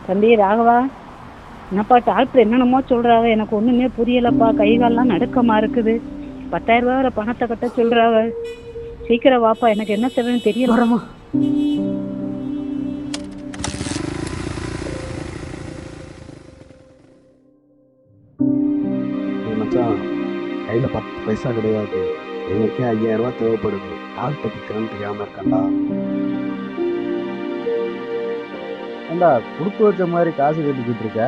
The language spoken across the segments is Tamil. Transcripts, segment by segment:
தம்பி ராகவா, என்னப்பா டாக்டர் என்னென்னமோ சொல்றாங்க, எனக்கு ஒண்ணுமே புரியலப்பா. கை கால்லாம் நடுக்கமா இருக்குது. 10,000 ரூபா பணத்தை கட்ட சொல்றாங்க. சீக்கிரம் வாப்பா, எனக்கு என்ன செய்யணும்னு தெரியல. வரமா மச்சான், கையில 10 பைசா கிடையாது. எனக்கே 5000 ரூபா தேவைப்படுது. டாக்டர் திக்கன்னு தெரியாம இருக்கண்டா. ஏண்டா கொடுத்து வச்ச மாதிரி காசு கட்டிக்கிட்டு இருக்க?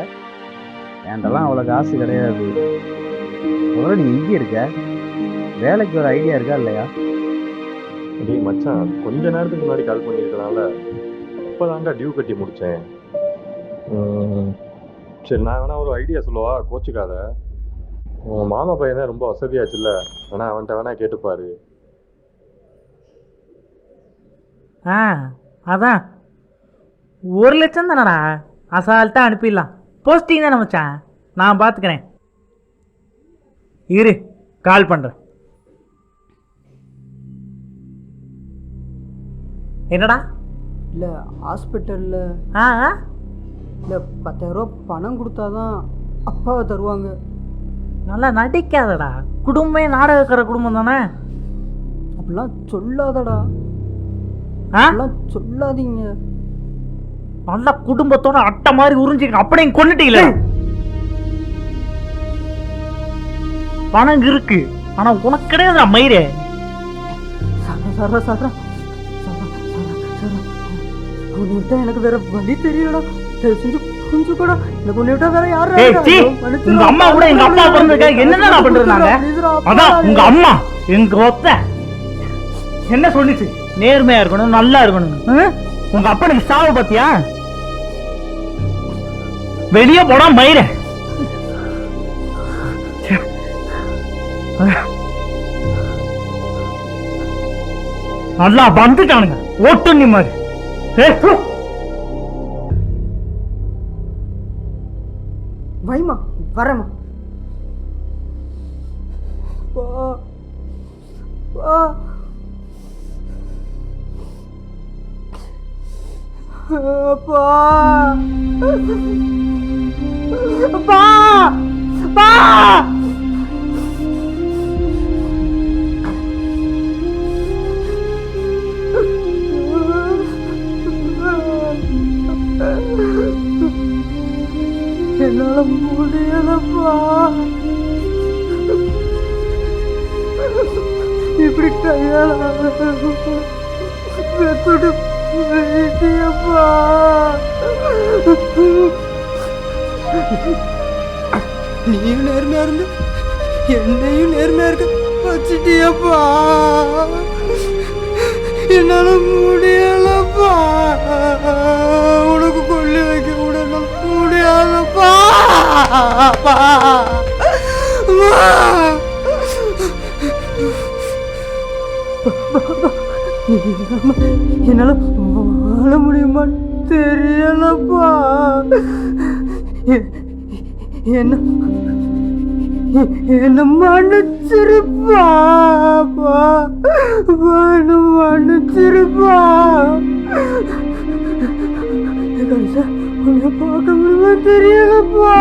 என்கிட்டலாம் அவ்வளோ காசு கிடையாது. முதல்ல நீ எங்கே இருக்க? வேலைக்கு ஒரு ஐடியா இருக்கா இல்லையா? டேய் மச்சான், கொஞ்ச நேரத்துக்கு முன்னாடி கால் பண்ணியிருக்கனால இப்போதாங்க டியூ கட்டி முடித்தேன். சரி, நான் வேணா ஒரு ஐடியா சொல்லவா? கோச்சுக்காத. உன் மாமா பையன் தான் ரொம்ப வசதியாச்சுல்ல, வேணா அவன்கிட்ட வேணா கேட்டுப்பாரு. அதான் 1 லட்சம் தானடா, அசால்ட்டாக அனுப்பிடலாம். போஸ்டிங் தானே மச்சான், நான் பார்த்துக்கிறேன். இரு, கால் பண்ணுறேன். என்னடா? இல்லை ஹாஸ்பிட்டலில் இல்லை 10,000 ரூபா பணம் கொடுத்தாதான் அப்பாவை தருவாங்க. நல்லா நடிக்காதடா, குடும்பமே நாடகக்கிற குடும்பம் தானே. அப்படிலாம் சொல்லாதடா, அப்படிலாம் சொல்லாதீங்க. நல்ல குடும்பத்தோட அட்டை மாதிரி உறிஞ்சிக்க, அப்படியே கொண்டுட்டீங்களே. பணம் இருக்கு, ஆனா உனக்கு கிடையாதுடா மயிரே. உன்னை விட்டா எனக்கு வேற வழி தெரியலடா. செஞ்சு கொஞ்சம் கூட எனக்கு உன்னை விட்டா வேற யாரும். உங்க அம்மா கூட எங்க அப்பா பிறந்திருக்க, என்னென்ன பண்றது நாங்க? அதான் உங்க அம்மா எங்க ஒத்த என்ன சொல்லிச்சு, நேர்மையா இருக்கணும், நல்லா இருக்கணும். உங்க அப்பனுக்கு சாவு பாத்தியா? வெளியே போடா மயிர. நல்லா வந்துட்டானுங்க ஓட்டு நீ மாதிரி. வைமா வரேம்மா. அப்பா அப்பா அப்பா என்னால முடியலப்பா. இப்படி கையால வெத்துட்டு போயிட்டியப்பா. நீயும் நேர்மையா இருந்து என்னையும் நேர்மையா இருக்க வச்சிட்டியப்பா. என்னால முடியலப்பா. உனக்கு கொல்லி வைக்க கூட முடியாதப்பா. என்னால வாழ முடியுமான்னு தெரியலப்பா. என்ன மன்னிச்சிருப்பா. மன்னிச்சிருப்பா. கடைசியா உன்னை பார்க்க முடியுமா தெரியலப்பா.